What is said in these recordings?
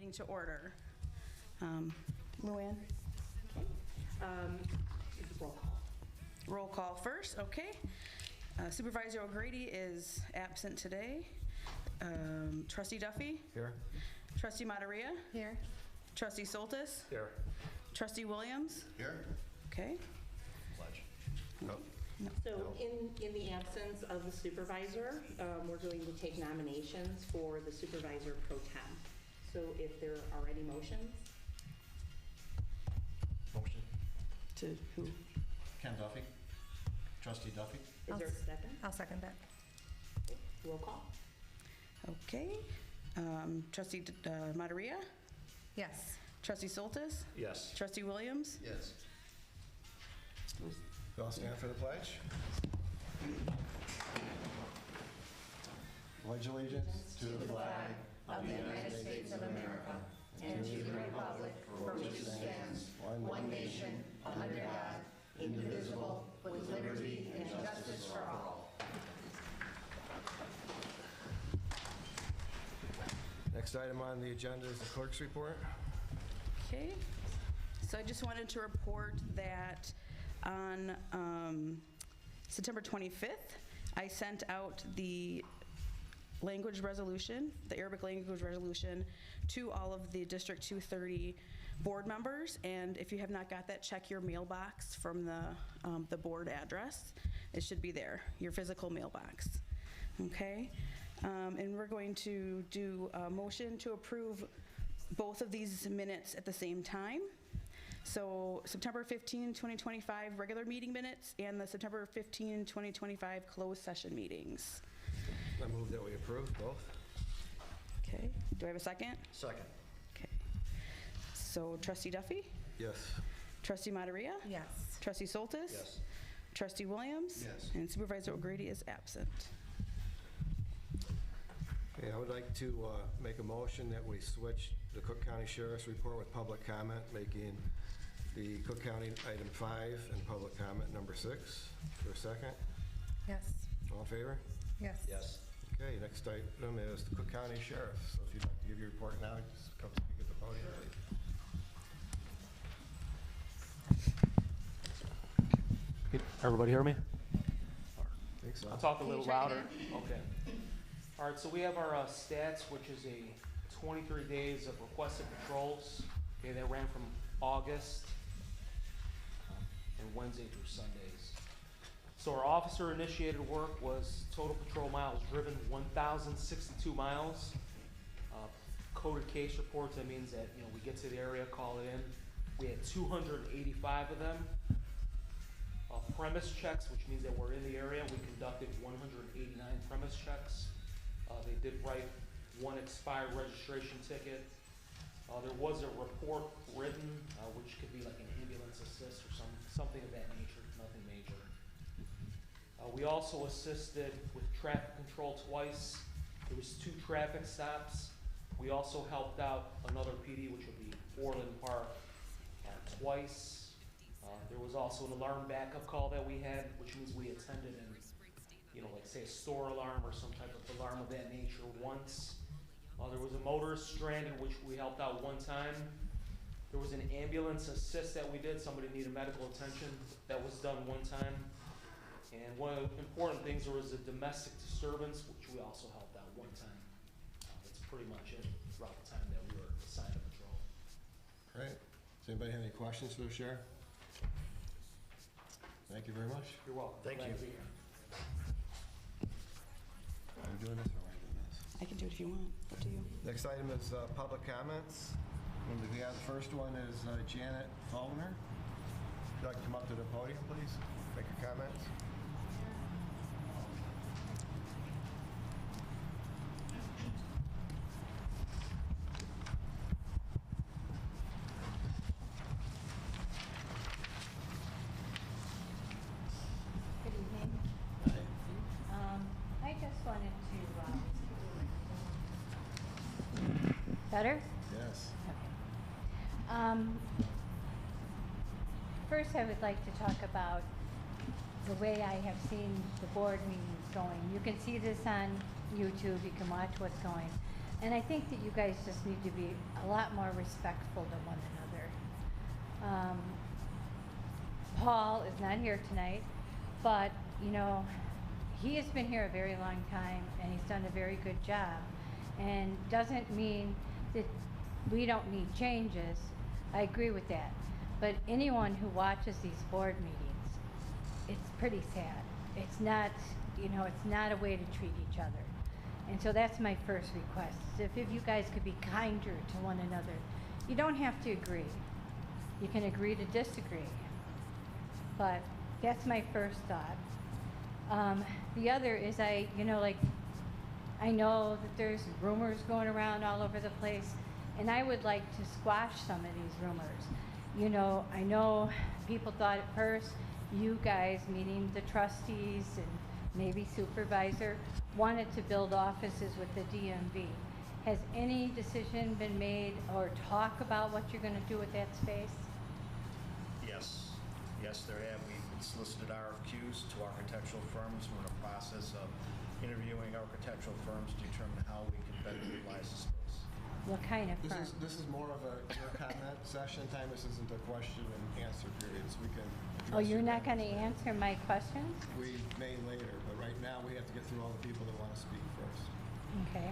meeting to order. Luann? Roll call. Roll call first, okay. Supervisor O'Grady is absent today. Trustee Duffy? Here. Trustee Matarria? Here. Trustee Soltis? Here. Trustee Williams? Here. Okay. Pledge. No. So in the absence of the supervisor, we're going to take nominations for the supervisor pro tem. So if there are any motions? Motion. To who? Ken Duffy. Trustee Duffy. Is there a second? I'll second that. Okay. Roll call. Okay. Trustee Matarria? Yes. Trustee Soltis? Yes. Trustee Williams? Yes. You all stand for the pledge? Pledge allegiance to the flag Of the United States of America and to the republic for which it stands, one nation, under God, indivisible, with liberty and justice for all. Next item on the agenda is the clerk's report. Okay, so I just wanted to report that on September 25th, I sent out the language resolution, the Arabic language resolution, to all of the District 230 board members. And if you have not got that, check your mailbox from the board address. It should be there, your physical mailbox. Okay, and we're going to do a motion to approve both of these minutes at the same time. So September 15, 2025 regular meeting minutes and the September 15, 2025 closed session meetings. I move that we approve both. Okay, do I have a second? Second. Okay, so Trustee Duffy? Yes. Trustee Matarria? Yes. Trustee Soltis? Yes. Trustee Williams? Yes. And Supervisor O'Grady is absent. Okay, I would like to make a motion that we switch the Cook County Sheriff's report with public comment, making the Cook County item 5 and public comment number 6. For a second? Yes. All in favor? Yes. Yes. Okay, next item is the Cook County Sheriff. So if you'd like to give your report now, just come speak at the podium, please. Can everybody hear me? I think so. I'll talk a little try louder. Okay. All right, so we have our stats, which is a 23 days of requested patrols. Okay, that ran from August and Wednesday through Sundays. So our officer-initiated work was total patrol miles driven 1,062 miles. Coded case reports, that means that we get to the area, call it in. We had 285 of them. Premise checks, which means that we're in the area, we conducted 189 premise checks. They did write one expired registration ticket. There was a report written, which could be like an ambulance assist or something of that nature, nothing major. We also assisted with traffic control twice. There was 2 traffic stops. We also helped out another PD, which would be Orland Park, twice. There was also an alarm backup call that we had, which means we attended and, like say a store alarm or some type of alarm of that nature once. There was a motorist stranded, which we helped out one time. There was an ambulance assist that we did. Somebody needed medical attention. That was done one time. And one of the important things, there was a domestic disturbance, which we also helped out one time. That's pretty much it throughout the time that we were assigned to patrol. Great. Does anybody have any questions for the sheriff? Thank you very much. You're welcome. Thank Glad you. to be here. Are you doing this or am I doing this? I can do it if you want, up to you. Next item is public comments. And we have the first one is Janet Faulkner. Would you like to come up to the podium, please? Make your comments. Good evening. I just wanted to, better? Yes. First, I would like to talk about the way I have seen the board meetings going. You can see this on YouTube, you can watch what's going. And I think that you guys just need to be a lot more respectful to one another. Paul is not here tonight, but, you know, he has been here a very long time, and he's done a very good job. And doesn't mean that we don't need changes. I agree with that. But anyone who watches these board meetings, it's pretty sad. It's not, you know, it's not a way to treat each other. And so that's my first request, is if you guys could be kinder to one another. You don't have to agree. You can agree to disagree. But that's my first thought. The other is I know that there's rumors going around all over the place, and I would like to squash some of these rumors. You know, I know people thought at first you guys, meaning the trustees and maybe supervisor, wanted to build offices with the DMV. Has any decision been made or talk about what you're going to do with that space? Yes, there have. We've solicited RFQs to architectural firms. We're in a process of interviewing architectural firms to determine how we can better utilize the space. What kind of firm? This is more of your comment session time. This isn't a question and answer period, so we can address Oh, you're your not going to comments answer later. my questions? We may later, but right now we have to get through all the people that want to speak first. Okay.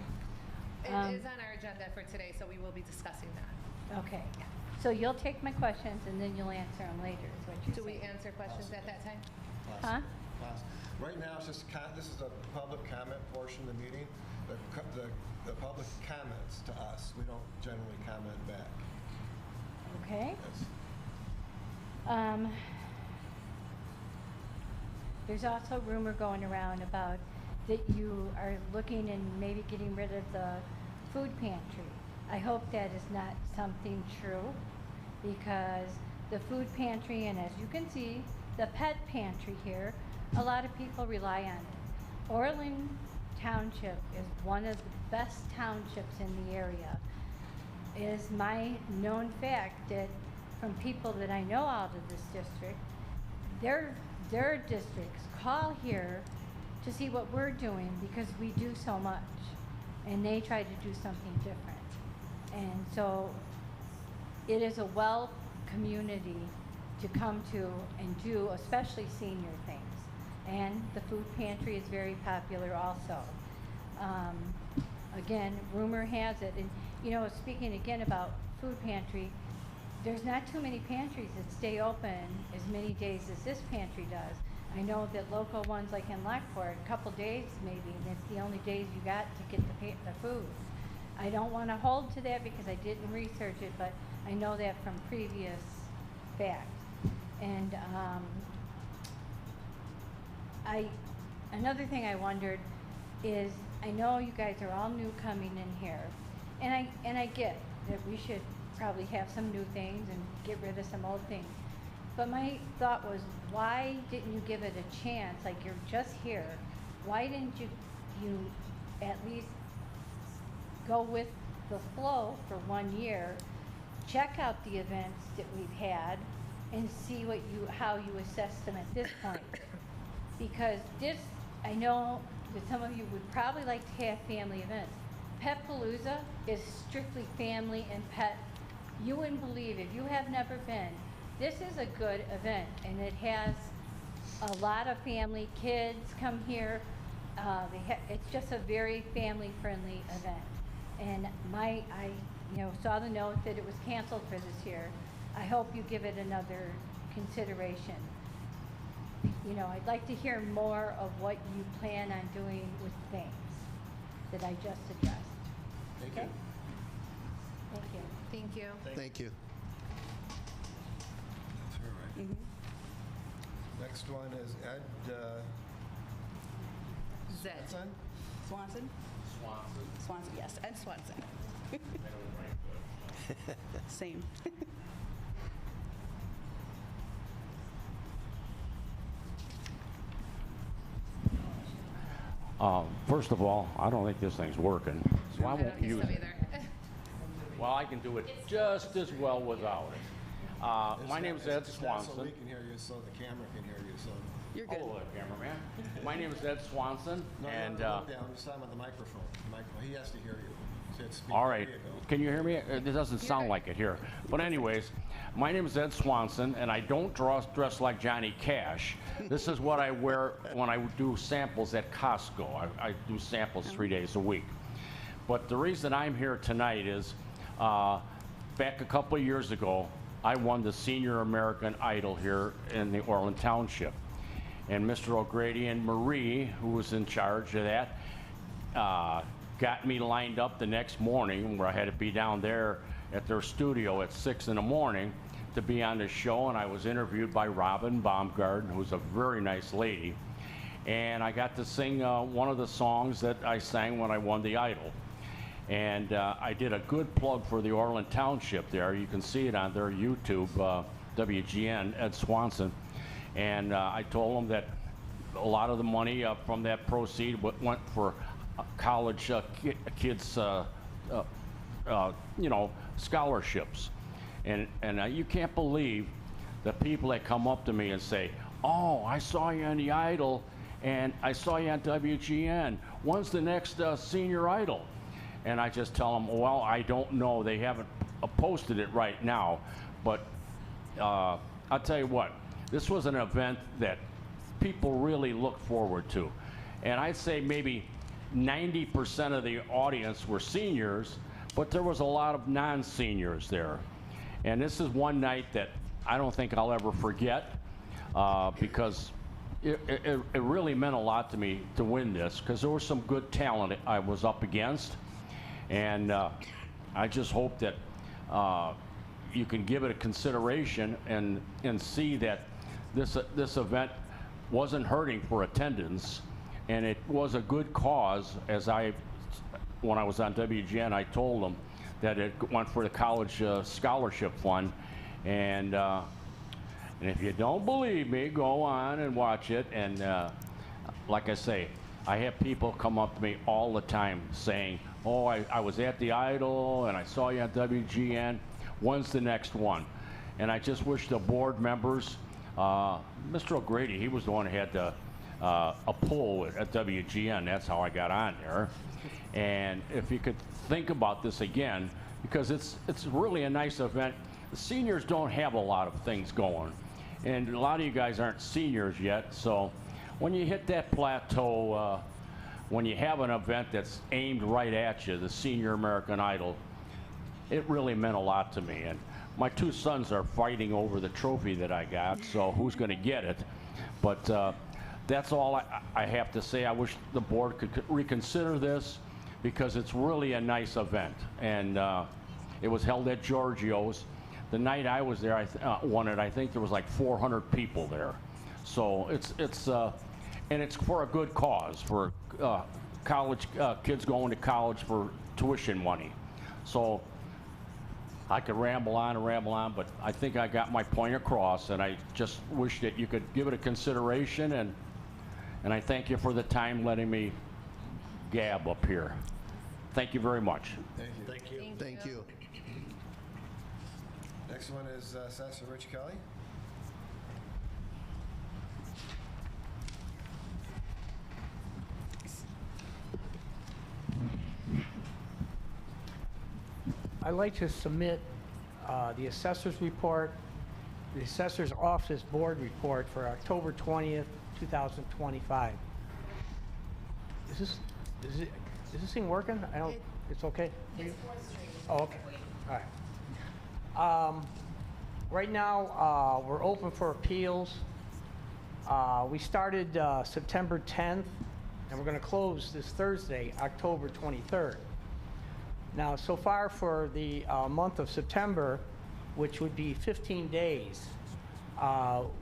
It is on our agenda for today, so we will be discussing that. Okay. So you'll take my questions and then you'll answer them later, is what you're Do we saying? answer questions at that time? Huh? Right now, it's just, this is a public comment portion of the meeting. The public comments to us. We don't generally comment back. Okay. Yes. There's also rumor going around about that you are looking and maybe getting rid of the food pantry. I hope that is not something true, because the food pantry, and as you can see, the pet pantry here, a lot of people rely on it. Orland Township is one of the best townships in the area. It is my known fact that from people that I know out of this district, their districts call here to see what we're doing because we do so much, and they try to do something different. And so it is a well community to come to and do, especially senior things. And the food pantry is very popular also. Again, rumor has it, and you know, speaking again about food pantry, there's not too many pantries that stay open as many days as this pantry does. I know that local ones like in Lockport, a couple days maybe, and it's the only days you got to get the food. I don't want to hold to that because I didn't research it, but I know that from previous fact. And another thing I wondered is, I know you guys are all new coming in here, and I get that we should probably have some new things and get rid of some old things. But my thought was, why didn't you give it a chance? Like, you're just here. Why didn't you at least go with the flow for 1 year, check out the events that we've had, and see how you assess them at this point? Because this, I know that some of you would probably like to have family events. Petpalooza is strictly family and pet. You wouldn't believe, if you have never been, this is a good event, and it has a lot of family. Kids come here. It's just a very family-friendly event. And I saw the note that it was canceled for this year. I hope you give it another consideration. You know, I'd like to hear more of what you plan on doing with things that I just addressed. Thank Okay? you. Thank you. Thank you. Thank you. That's all right. Next one is Ed Zed. Swanson. Swanson? Swanson, yes, Ed Swanson. Same. First of all, I don't think this thing's working, so I I won't don't think use so it. either. Well, I can do it just as well without it. My name is Ed It's not so we Swanson. can hear you, so the camera can hear you, so. You're good. Hello there, cameraman. My name is Ed Swanson, No, and look down, just on the microphone. He has to hear you. All right. Can you hear me? It doesn't sound like it here. But anyways, my name is Ed Swanson, and I don't dress like Johnny Cash. This is what I wear when I do samples at Costco. I do samples 3 days a week. But the reason I'm here tonight is back a couple of years ago, I won the Senior American Idol here in the Orland Township. And Mr. O'Grady and Marie, who was in charge of that, got me lined up the next morning where I had to be down there at their studio at 6 in the morning to be on the show, and I was interviewed by Robin Baumgarten, who's a very nice lady, and I got to sing one of the songs that I sang when I won the Idol. And I did a good plug for the Orland Township there. You can see it on their YouTube, WGN, Ed Swanson. And I told them that a lot of the money from that proceed went for college kids, you know, scholarships. And you can't believe the people that come up to me and say, "Oh, I saw you on the Idol, and I saw you on WGN. When's the next Senior Idol?" And I just tell them, "Well, I don't know. They haven't posted it right now, but I'll tell you what. This was an event that people really look forward to." And I'd say maybe 90% of the audience were seniors, but there was a lot of non-seniors there. And this is one night that I don't think I'll ever forget because it really meant a lot to me to win this, because there was some good talent I was up against. And I just hope that you can give it a consideration and see that this event wasn't hurting for attendance, and it was a good cause. When I was on WGN, I told them that it went for the college scholarship fund, and if you don't believe me, go on and watch it. And like I say, I have people come up to me all the time saying, "Oh, I was at the Idol and I saw you on WGN. When's the next one?" And I just wish the board members, Mr. O'Grady, he was the one who had a pull at WGN. That's how I got on there. And if you could think about this again, because it's really a nice event. The seniors don't have a lot of things going, and a lot of you guys aren't seniors yet. So when you hit that plateau, when you have an event that's aimed right at you, the Senior American Idol, it really meant a lot to me. And my two sons are fighting over the trophy that I got, so who's going to get it? But that's all I have to say. I wish the board could reconsider this, because it's really a nice event. And it was held at Giorgio's. The night I was there, I won it. I think there was like 400 people there. So and it's for a good cause, for college kids going to college for tuition money. So I could ramble on and ramble on, but I think I got my point across, and I just wish that you could give it a consideration, and I thank you for the time letting me gab up here. Thank you very much. Thank you. Thank you. Thank you. Next one is Assessor Rich Kelly. I'd like to submit the assessor's report, the assessor's office board report for October 20th, 2025. Is this thing working? It's okay? Oh, okay. All right. Right now, we're open for appeals. We started September 10th, and we're going to close this Thursday, October 23rd. Now, so far for the month of September, which would be 15 days,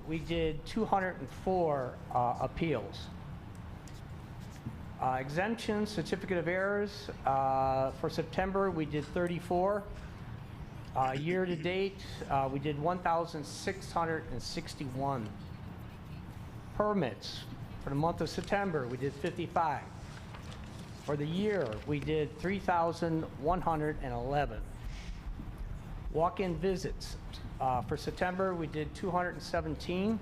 we did 204 appeals. Exemptions, certificate of errors, for September, we did 34. Year to date, we did 1,661. Permits, for the month of September, we did 55. For the year, we did 3,111. Walk-in visits, for September, we did 217.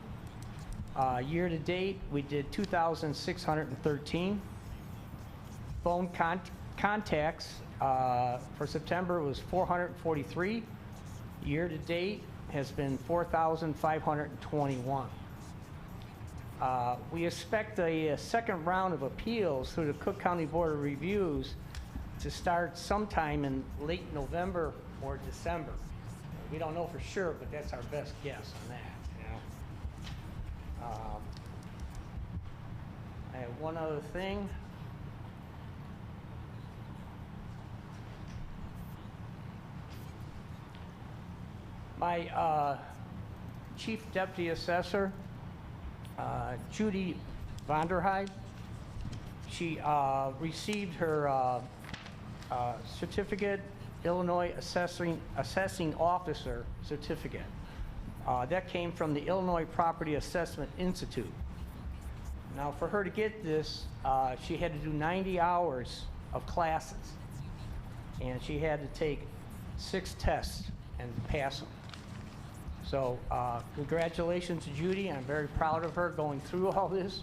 Year to date, we did 2,613. Phone Contacts for September was 443. Year-to-date has been 4,521. We expect a second round of appeals through the Cook County Board of Reviews to start sometime in late November or December. We don't know for sure, but that's our best guess on that. I have one other thing. My Chief Deputy Assessor, Judy Vonderheide, she received her certificate, Illinois Assessing Officer certificate. That came from the Illinois Property Assessment Institute. Now, for her to get this, she had to do 90 hours of classes, and she had to take 6 tests and pass them. So congratulations to Judy. I'm very proud of her going through all this,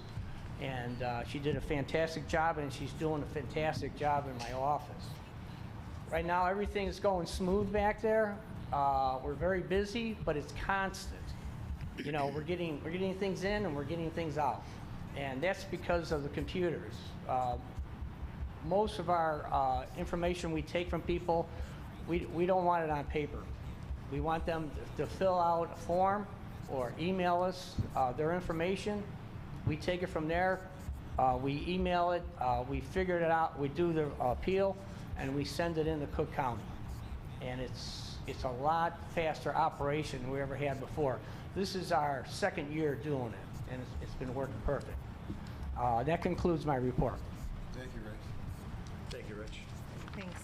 and she did a fantastic job, and she's doing a fantastic job in my office. Right now, everything is going smooth back there. We're very busy, but it's constant. You know, we're getting things in and we're getting things out, and that's because of the computers. Most of our information we take from people, we don't want it on paper. We want them to fill out a form or email us their information. We take it from there. We email it. We figure it out. We do the appeal, and we send it into Cook County. And it's a lot faster operation than we ever had before. This is our second year doing it, and it's been working perfect. That concludes my report. Thank you, Rich. Thank you, Rich. Thanks.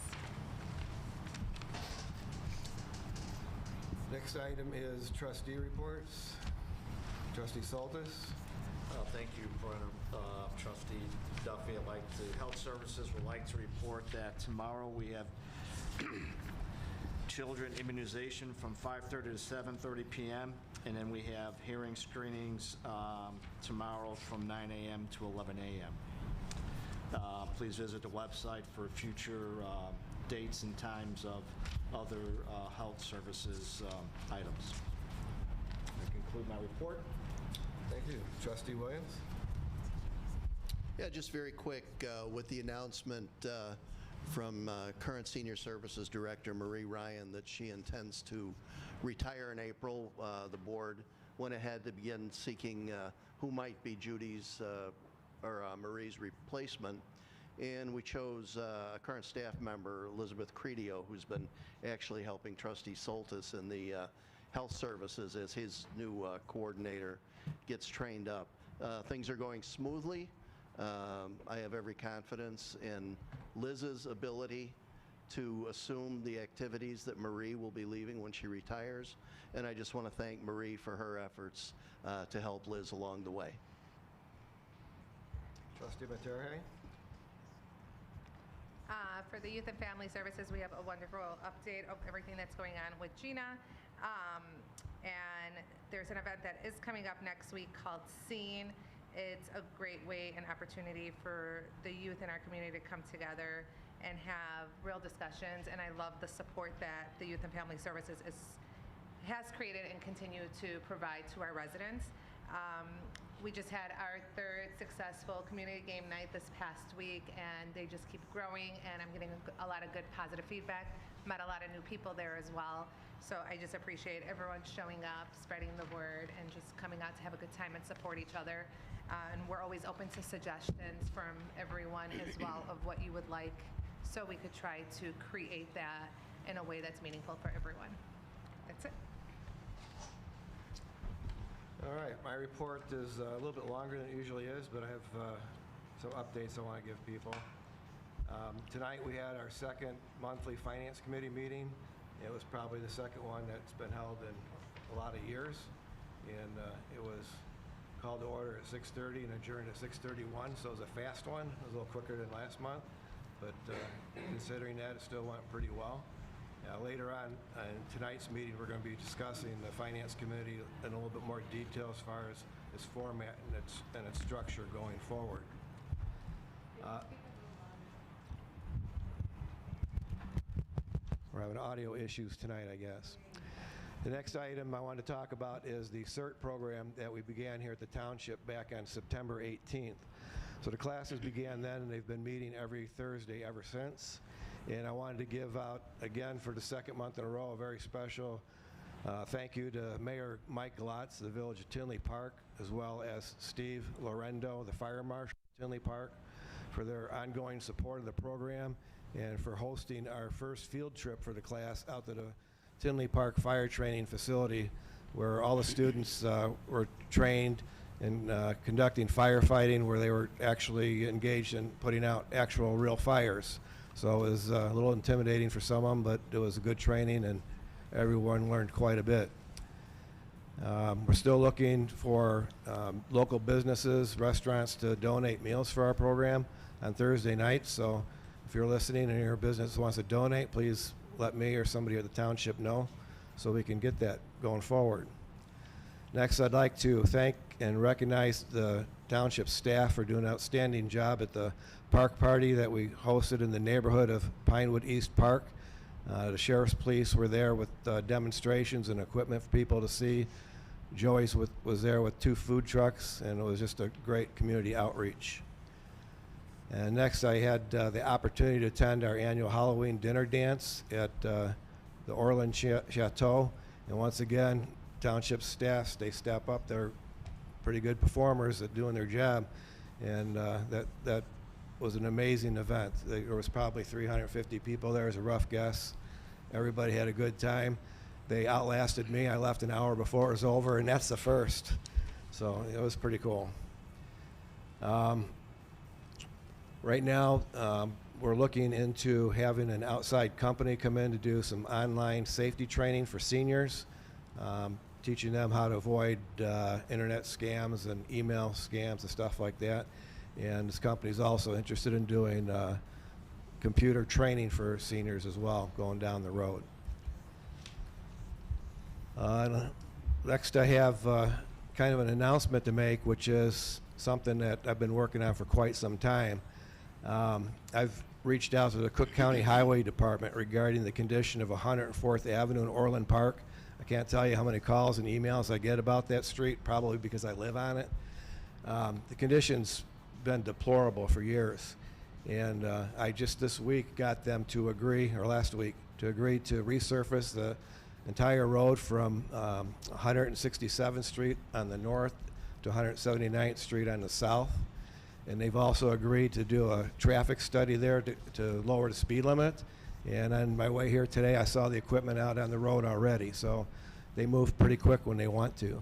Next item is trustee reports. Trustee Soltis. Thank you, Trustee Duffy. Health Services would like to report that tomorrow we have children immunization from 5:30 to 7:30 p.m. and then we have hearing screenings tomorrow from 9 a.m. to 11 a.m. Please visit the website for future dates and times of other health services items. I conclude my report. Thank you. Trustee Williams. Yeah, just very quick, with the announcement from current Senior Services Director Marie Ryan that she intends to retire in April, the board went ahead to begin seeking who might be Judy's or Marie's replacement. And we chose a current staff member, Elizabeth Credio, who's been actually helping Trustee Soltis in the health services as his new coordinator gets trained up. Things are going smoothly. I have every confidence in Liz's ability to assume the activities that Marie will be leaving when she retires. And I just want to thank Marie for her efforts to help Liz along the way. Trustee Materhay. For the Youth and Family Services, we have a wonderful update of everything that's going on with Gina. And there's an event that is coming up next week called SEEN. It's a great way and opportunity for the youth in our community to come together and have real discussions. And I love the support that the Youth and Family Services has created and continue to provide to our residents. We just had our 3rd successful community game night this past week, and they just keep growing, and I'm getting a lot of good positive feedback. Met a lot of new people there as well. So I just appreciate everyone showing up, spreading the word, and just coming out to have a good time and support each other. And we're always open to suggestions from everyone as well of what you would like, so we could try to create that in a way that's meaningful for everyone. That's it. All right, my report is a little bit longer than it usually is, but I have some updates I want to give people. Tonight we had our 2nd monthly Finance Committee meeting. It was probably the 2nd one that's been held in a lot of years, and it was called to order at 6:30 and adjourned at 6:31, so it was a fast one. It was a little quicker than last month, but considering that, it still went pretty well. Later on in tonight's meeting, we're going to be discussing the Finance Committee in a little bit more detail as far as its format and its structure going forward. having audio issues tonight, I guess. The next item I want to talk about is the CERT program that we began here at the township back on September 18th. So the classes began then, and they've been meeting every Thursday ever since. And I wanted to give out, again, for the second month in a row, a very special thank you to Mayor Mike Glotz, the Village of Tinley Park, as well as Steve Lorendo, the Fire Marshal of Tinley Park, for their ongoing support of the program and for hosting our first field trip for the class out to the Tinley Park Fire Training Facility, where all the students were trained in conducting firefighting, where they were actually engaged in putting out actual real fires. So it was a little intimidating for some of them, but it was a good training and everyone learned quite a bit. We're still looking for local businesses, restaurants to donate meals for our program on Thursday nights. So if you're listening and your business wants to donate, please let me or somebody at the township know so we can get that going forward. Next, I'd like to thank and recognize the township staff for doing an outstanding job at the park party that we hosted in the neighborhood of Pinewood East Park. The sheriff's police were there with demonstrations and equipment for people to see. Joey's was there with 2 food trucks, and it was just a great community outreach. And next, I had the opportunity to attend our annual Halloween dinner dance at the Orland Chateau. And once again, township staff, they step up. They're pretty good performers at doing their job. And that was an amazing event. There was probably 350 people there, as a rough guess. Everybody had a good time. They outlasted me. I left an hour before it was over, and that's the first. So it was pretty cool. Right now, we're looking into having an outside company come in to do some online safety training for seniors, teaching them how to avoid internet scams and email scams and stuff like that. And this company is also interested in doing computer training for seniors as well, going down the road. Next, I have kind of an announcement to make, which is something that I've been working on for quite some time. I've reached out to the Cook County Highway Department regarding the condition of 104th Avenue in Orland Park. I can't tell you how many calls and emails I get about that street, probably because I live on it. The condition's been deplorable for years. And I just this week got them to agree, or last week, to agree to resurface the entire road from 167th Street on the north to 179th Street on the south. And they've also agreed to do a traffic study there to lower the speed limit. And on my way here today, I saw the equipment out on the road already. So they move pretty quick when they want to.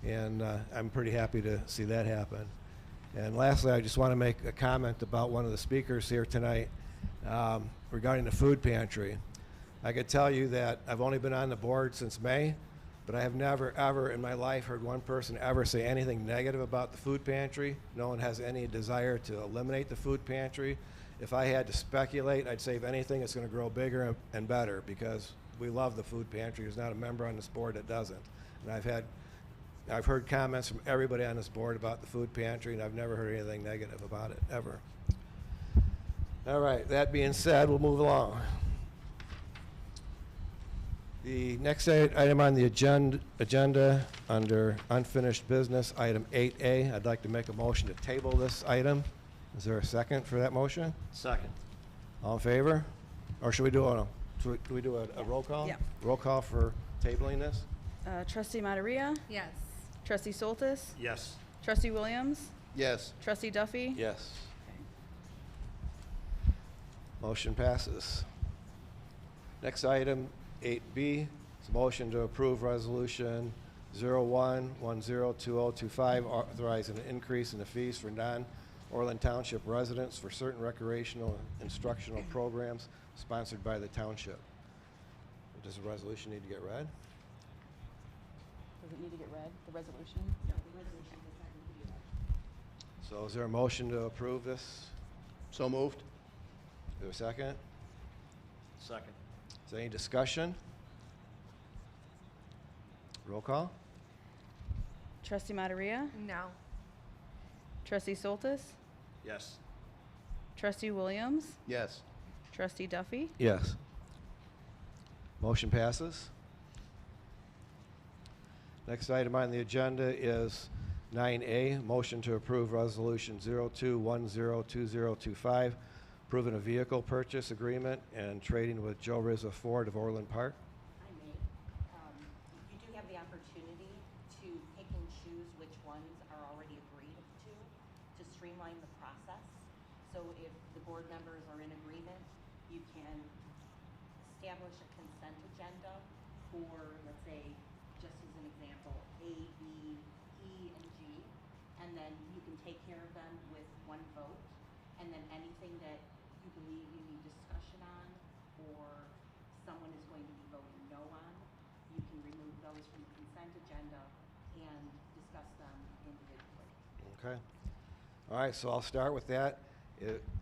And I'm pretty happy to see that happen. And lastly, I just want to make a comment about one of the speakers here tonight regarding the food pantry. I could tell you that I've only been on the board since May, but I have never, ever in my life heard one person ever say anything negative about the food pantry. No one has any desire to eliminate the food pantry. If I had to speculate, I'd say if anything, it's going to grow bigger and better, because we love the food pantry. There's not a member on this board that doesn't. And I've heard comments from everybody on this board about the food pantry, and I've never heard anything negative about it, ever. All right, that being said, we'll move along. The next item on the agenda under unfinished business, item 8A, I'd like to make a motion to table this item. Is there a second for that motion? Second. All in favor? Or should we do a roll call? Yeah. Roll call for tabling this? Trustee Materia? Yes. Trustee Soltis? Yes. Trustee Williams? Yes. Trustee Duffy? Yes. Motion passes. Next item, 8B, is a motion to approve resolution 01102025, authorizing an increase in the fees for non-Orland Township residents for certain recreational and instructional programs sponsored by the township. Does the resolution need to get read? Does it need to get read, the resolution? No, the resolution does not need to be read. So is there a motion to approve this? So moved. Is there a second? Second. Is there any discussion? Roll call? Trustee Materia? No. Trustee Soltis? Yes. Trustee Williams? Yes. Trustee Duffy? Yes. Motion passes. Next item on the agenda is 9A, motion to approve Resolution 02102025, approving a vehicle purchase agreement and trading with Joe Rizza Ford of Orland Park. I may. You do have the opportunity to pick and choose which ones are already agreed to streamline the process. So if the board members are in agreement, you can establish a consent agenda for, let's say, just as an example, A, B, E, and G, and then you can take care of them with one vote, and then anything that you believe you need discussion on, or someone is going to be voting no on, you can remove those from the consent agenda and discuss them individually. Okay. All right, so I'll start with that.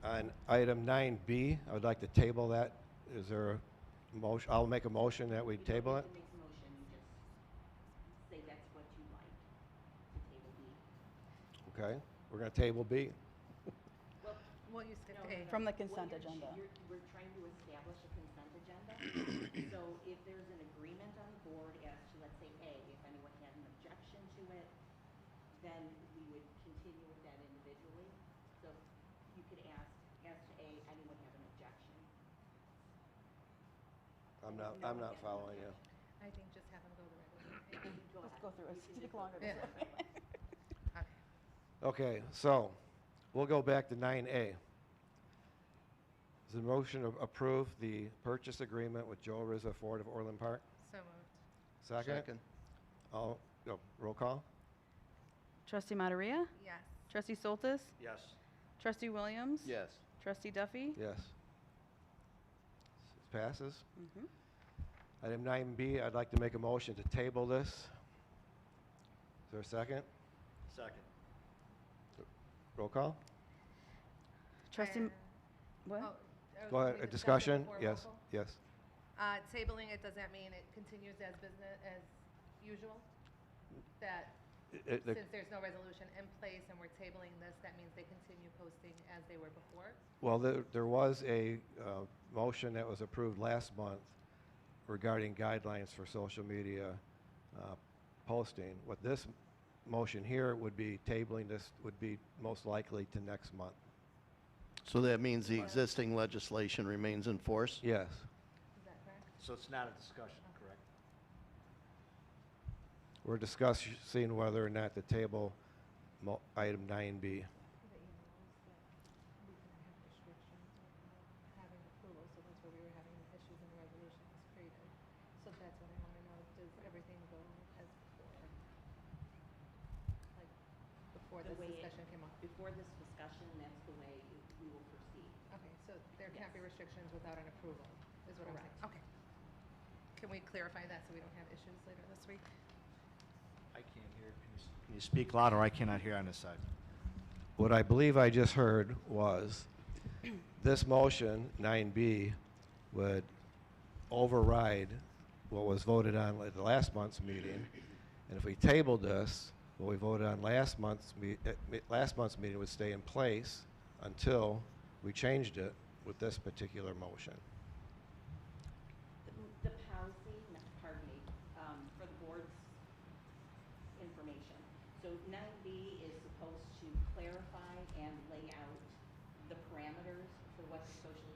On item 9B, I would like to table that. Is there a motion? I'll make a motion that we table it. You don't have to make a motion, you just say that's what you like, to table B. Okay, we're going to table B. Well, you skipped No, A. From the consent agenda. We're trying to establish a consent agenda. So if there's an agreement on the board as to, let's say, A, if anyone had an objection to it, then we would continue with that individually. So you could ask, as to A, anyone have an objection? I'm not following you. I think just have them go the regular. Let's go through it. Take longer. Yeah. Okay, so we'll go back to 9A. Is the motion to approve the purchase agreement with Joe Rizza Ford of Orland Park? So moved. Second? All, roll call? Trustee Materia? Yes. Trustee Soltis? Yes. Trustee Williams? Yes. Trustee Duffy? Yes. It passes. Mhm. Item 9B, I'd like to make a motion to table this. Is there a second? Second. Roll call? Trustee, what? Oh, Go we ahead, a discussed it discussion? before, Yes, roll yes. call? Tabling it, does that mean it continues as business as usual? That It- the- since there's no resolution in place and we're tabling this, that means they continue posting as they were before? Well, there was a motion that was approved last month regarding guidelines for social media posting. What this motion here would be tabling this would be most likely to next month. So that means the existing legislation remains in force? Yes. Is that correct? So it's not a discussion, correct? We're discussing whether or not to table item 9B. The emails that we can have restrictions on having approval, so that's where we were having issues and the resolution was created. So that's what I want to know, does everything go as before? Like, before The this way discussion came up? Before this discussion, that's the way we will proceed. Okay, so there can't be Yes. restrictions without an approval, is what I'm saying? Correct. Okay. Can we clarify that so we don't have issues later this week? I can't hear. Can you speak louder? I cannot hear on this side. What I believe I just heard was this motion, 9B, would override what was voted on at the last month's meeting. And if we tabled this, what we voted on last month's meeting would stay in place until we changed it with this particular motion. The policy, pardon me, for the board's information. So 9B is supposed to clarify and lay out the parameters for what the social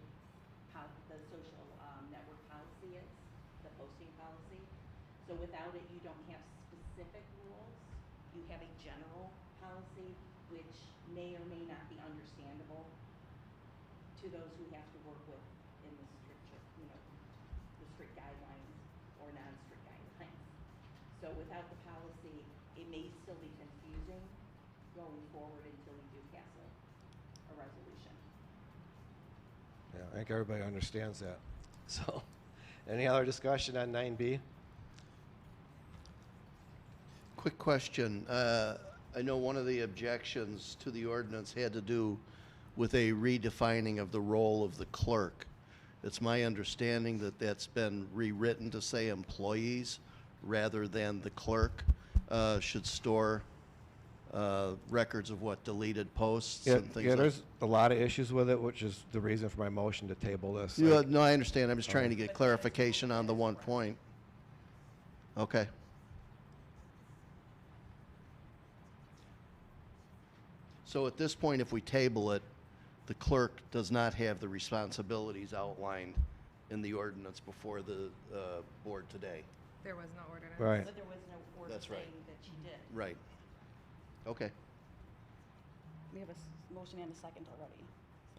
network policy is, the posting policy. So without it, you don't have specific rules. You have a general policy, which may or may not be understandable to those who have to work with in the the strict guidelines or non-strict guidelines. So without the policy, it may still be confusing going forward until we do pass a resolution. Yeah, I think everybody understands that. So, any other discussion on 9B? Quick question. I know one of the objections to the ordinance had to do with a redefining of the role of the clerk. It's my understanding that that's been rewritten to say employees rather than the clerk should store records of what deleted posts Yeah, and things yeah, like. there's a lot of issues with it, which is the reason for my motion to table this. Yeah, no, I understand. I'm just trying to get clarification on the one point. Okay. So at this point, if we table it, the clerk does not have the responsibilities outlined in the ordinance before the board today. There was no ordinance. Right. So there was no order That's right. saying that she did. Right. Okay. We have a motion and a second already.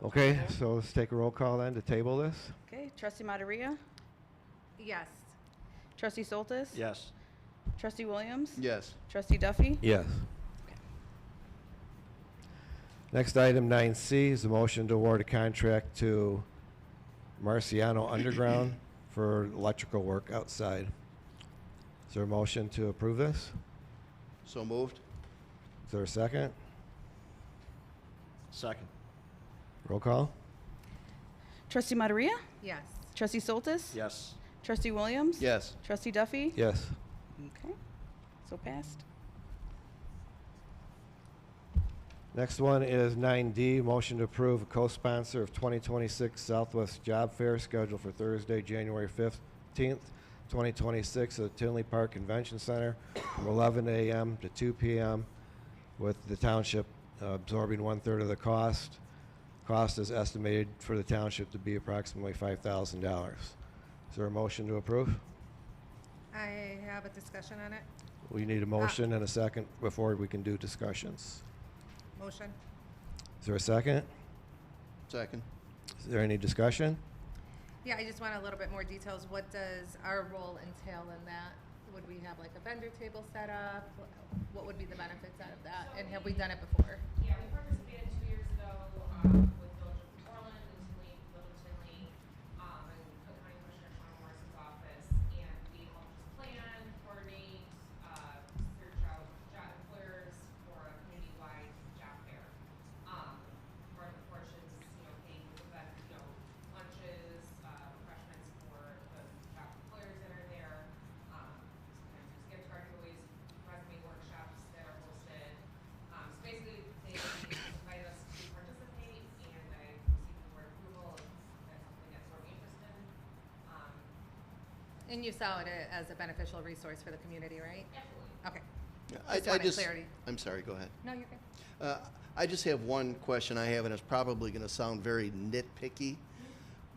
Okay, so let's take a roll call then to table this. Okay, trustee Materia, Yes. trustee Soltis? Yes. Trustee Williams? Yes. Trustee Duffy? Yes. Next item, 9C, is a motion to award a contract to Marciano Underground for electrical work outside. Is there a motion to approve this? So moved? Is there a second? Second. Roll call? Trustee Materia, Yes. trustee Soltis? Yes. Trustee Williams? Yes. Trustee Duffy? Yes. Okay, so passed. Next one is 9D, motion to approve a co-sponsor of 2026 Southwest Job Fair scheduled for Thursday, January 15th, 2026 at the Tinley Park Convention Center from 11 a.m. to 2 p.m. with the township absorbing 1/3 of the cost. Cost is estimated for the township to be approximately $5,000. Is there a motion to approve? I have a discussion on it. We need a motion and a second before we can do discussions. Motion. Is there a second? Second? Is there any discussion? Yeah, I just want a little bit more details. What does our role entail in that? Would we have like a vendor table set up? What would be the benefits out of that? And have we done it before? Yeah, we participated 2 years ago with Village of Orland and Tinley, Village of Tinley, and Cook County Commissioner Sean Morris's office, and we helped plan, coordinate, search out job employers for a community-wide job fair. Part of the portions, paying for the, lunches, refreshments for the job employers that are there. Sometimes there's gift card giveaways, resume workshops that are hosted. So basically, they invited us to participate, and I received the board approval if that's something that we're interested in. And you saw it as a beneficial resource for the community, right? Absolutely. Okay. Yeah, Just wanted clarity. I'm sorry, go ahead. No, you're good. I just have one question I have, and it's probably going to sound very nitpicky,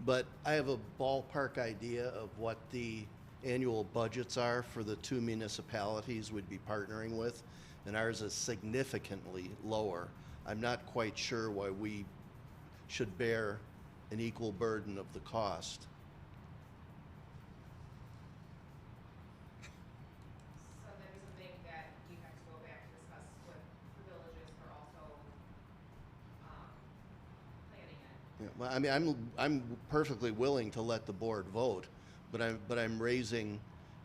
but I have a ballpark idea of what the annual budgets are for the two municipalities we'd be partnering with, and ours is significantly lower. I'm not quite sure why we should bear an equal burden of the cost. So that is something that you have to go back and discuss with the villages for also planning it. Yeah, well, I mean, I'm perfectly willing to let the board vote, but I'm raising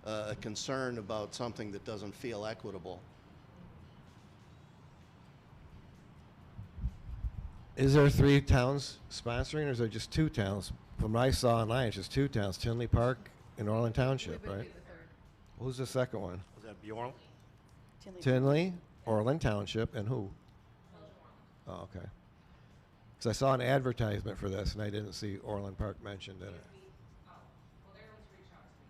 a concern about something that doesn't feel equitable. Is there 3 towns sponsoring, or is there just 2 towns? From what I saw online, it's just 2 towns, Tinley Park and Orland Township, We would right? be the third. Who's the second one? Was that Bjorn? Tinley, Orland Township, and who? Oh, okay. Because I saw an advertisement for this, and I didn't see Orland Park mentioned in it. Well, they're able to reach out to me,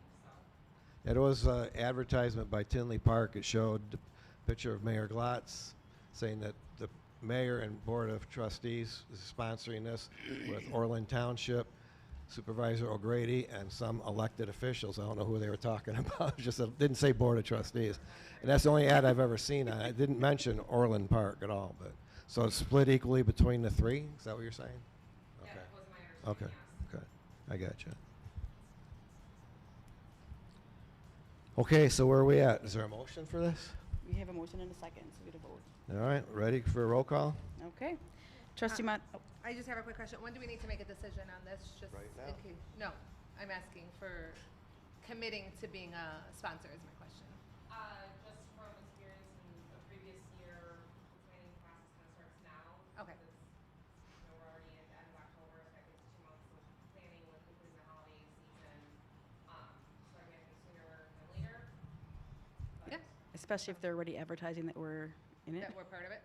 so. It was an advertisement by Tinley Park. It showed a picture of Mayor Glotz saying that the mayor and board of trustees is sponsoring this with Orland Township, Supervisor O'Grady, and some elected officials. I don't know who they were talking about. It didn't say board of trustees. And that's the only ad I've ever seen on it. It didn't mention Orland Park at all. But so it's split equally between the 3? Is that what you're saying? That was my Okay. understanding, yes. Okay. I got you. Okay, so where are we at? Is there a motion for this? We have a motion and a second, so we get a vote. All right, ready for a roll call? Okay. Trustee I just have a quick question. When do we need to make a decision on this? Just Right now. in case- No, I'm asking for committing to being a sponsor is my question. Just from experience in the previous year, the planning process kind of starts now. Okay. Because, we're already at the end of October, so that gives 2 months of planning with including the holiday season. So I mean, I think sooner than later. But Yeah. Especially if they're already advertising that we're in it? that were part of it.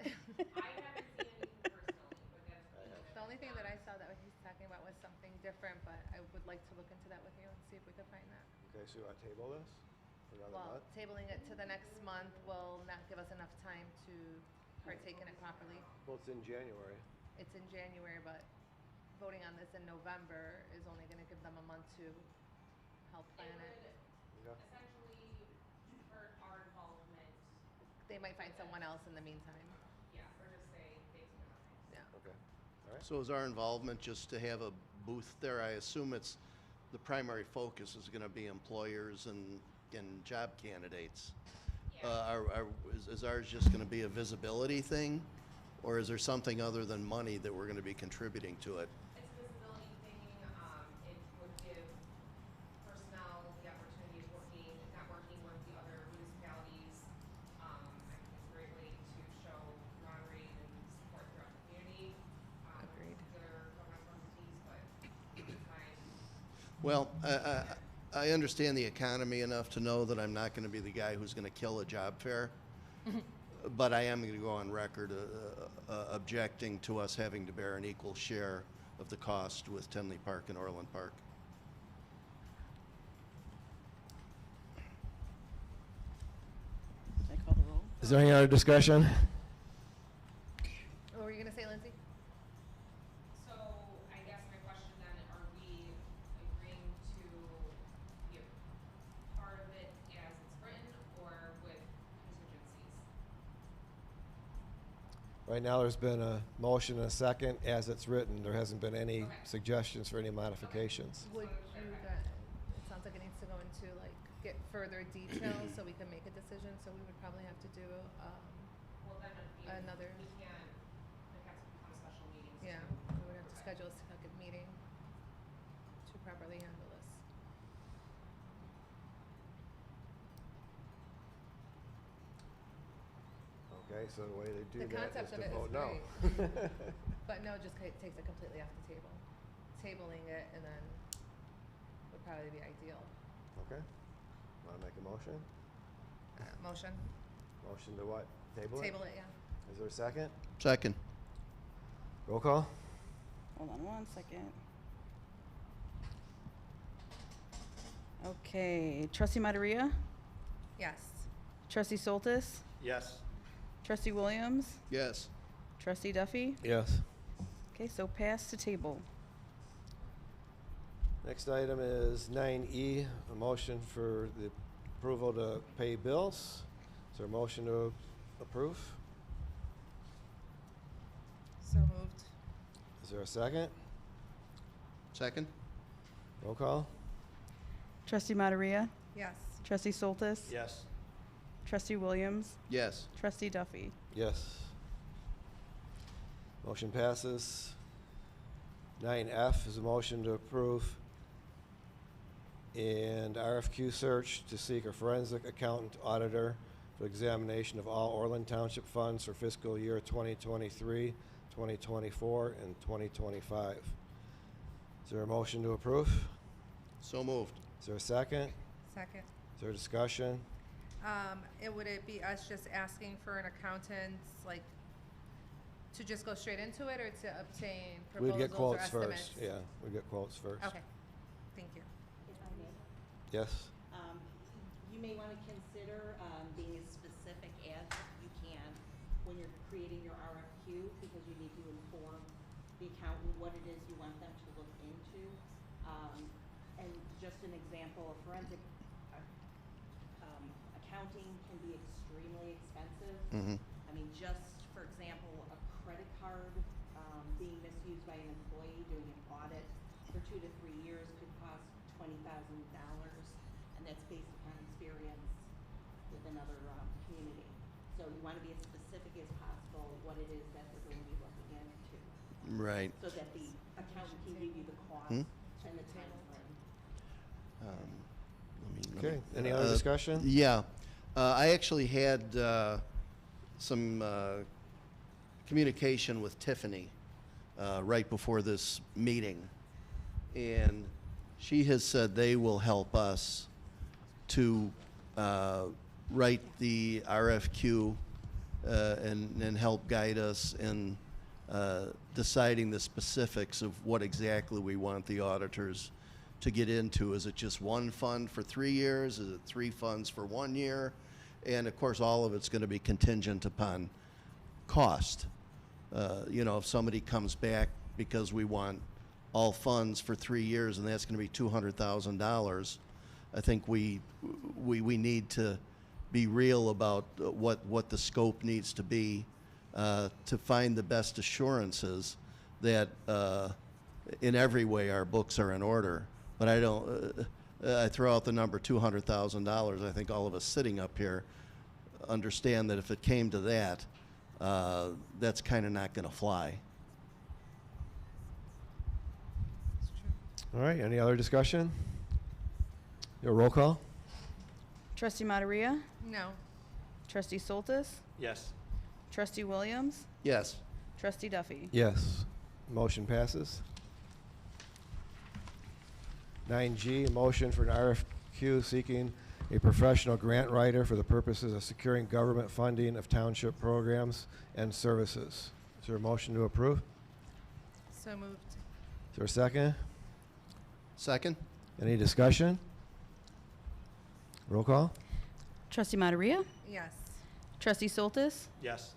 I haven't seen anything personally, but that's. The only thing that I saw that he's talking about was something different, but I would like to look into that with you and see if we could find that. Okay, so you want to table this for another Well, month? tabling it to the next month will not give us enough time to partake in it properly. Well, it's in January. It's in January, but voting on this in November is only gonna give them a month to help plan It it. would essentially hurt our involvement, They might find someone else in the meantime. yeah, or just say thanks for nothing. Yeah. Okay, all right. So is our involvement just to have a booth there? I assume it's, the primary focus is going to be employers and job candidates. Yeah. Is ours just going to be a visibility thing? Or is there something other than money that we're going to be contributing to it? It's a visibility thing, it would give personnel the opportunity of networking with the other municipalities. I think it's a great way to show camaraderie and support throughout the community. Agreed. Other governmental entities, but at the time, Well, I understand the economy enough to know that I'm not going to be the guy who's going to kill a job fair. But I am going to go on record objecting to us having to bear an equal share of the cost with Tinley Park and Orland Park. Should I call the roll? Is there any other discussion? What were you gonna say, Lindsay? so I guess my question then, are we agreeing to be a part of it as it's written or with contingencies? Right now, there's been a motion and a second as it's written. There hasn't been any Okay. suggestions for any modifications. Would wanted to you, clarify. it sounds like it needs to go into like, get further details so we can make a decision, so we would probably have to do, Well, then Another- we can, it has to become a special meeting. yeah, to- we would have to schedule a second meeting to properly handle this. Okay, so the way they do The that is concept of to it is vote no. But no, just takes it completely off the table. Tabling it and then would probably be ideal. Okay. Want to make a motion? Motion, Motion to what? Table it? table it, yeah. Is there a second? Second. Roll call? Hold on one second. Okay, trustee Materia, Yes. trustee Soltis, Yes. trustee Williams, Yes. trustee Duffy. Yes. Okay, so pass to table. Next item is 9E, a motion for the approval to pay bills. Is there a motion to approve? So moved. Is there a second? Second? Roll call? Trustee Materia, Yes. trustee Soltis, Yes. trustee Williams, Yes. trustee Duffy. Yes. Motion passes. 9F is a motion to approve and RFQ search to seek a forensic accountant auditor for examination of all Orland Township funds for fiscal year 2023, 2024, and 2025. Is there a motion to approve? So moved. Is there a second? Second. Is there discussion? Would it be us just asking for an accountant, like, to just go straight into it, or to obtain We'd proposals get or quotes estimates? first. Yeah, we'd get quotes first. Okay, thank you. If I may, Yes? you may want to consider being as specific as you can when you're creating your RFQ, because you need to inform the accountant what it is you want them to look into. And just an example, a forensic accounting can be extremely expensive. Mhm. I mean, just for example, a credit card being misused by an employee doing an audit for 2 to 3 years could cost $20,000, and that's based upon experience with another community. So you want to be as specific as possible what it is that we're going to be looking into, Right. so that the accountant can give you the cost Hmm? and the timeframe. Okay, any other discussion? Yeah. I actually had some communication with Tiffany right before this meeting. And she has said they will help us to write the RFQ and help guide us in deciding the specifics of what exactly we want the auditors to get into. Is it just one fund for 3 years? Is it 3 funds for 1 year? And of course, all of it's going to be contingent upon cost. You know, if somebody comes back because we want all funds for 3 years and that's going to be $200,000, I think we need to be real about what the scope needs to be to find the best assurances that in every way our books are in order. But I don't, I throw out the number $200,000. I think all of us sitting up here understand that if it came to that, that's kind of not going to fly. All right, any other discussion? A roll call? Trustee Materia? No. Trustee Soltis? Yes. Trustee Williams? Yes. Trustee Duffy? Yes. Motion passes. 9G, a motion for an RFQ seeking a professional grant writer for the purposes of securing government funding of township programs and services. Is there a motion to approve? So moved. Is there a second? Second? Any discussion? Roll call? Trustee Materia? Yes. Trustee Soltis? Yes.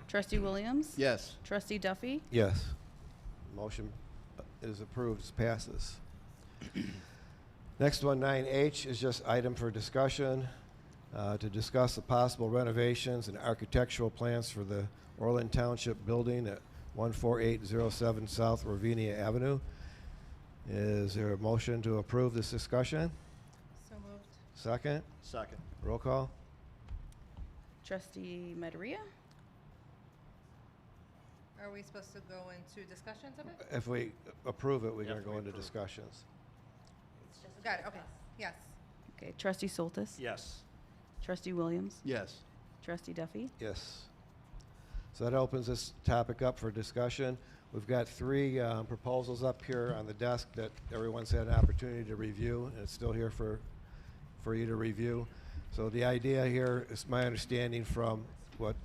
Trustee Williams? Yes. Trustee Duffy? Yes. Motion is approved, passes. Next one, 9H, is just item for discussion to discuss the possible renovations and architectural plans for the Orland Township building at 14807 South Ravinia Avenue. Is there a motion to approve this discussion? So moved. Second? Second. Roll call? Trustee Materia? Are we supposed to go into discussions of it? If we approve it, we're Yeah, going if to go we into approve. discussions. It's just Got it, discuss. okay. Yes. Okay, Trustee Soltis? Yes. Trustee Williams? Yes. Trustee Duffy? Yes. So that opens this topic up for discussion. We've got 3 proposals up here on the desk that everyone's had an opportunity to review, and it's still here for you to review. So the idea here is my understanding from what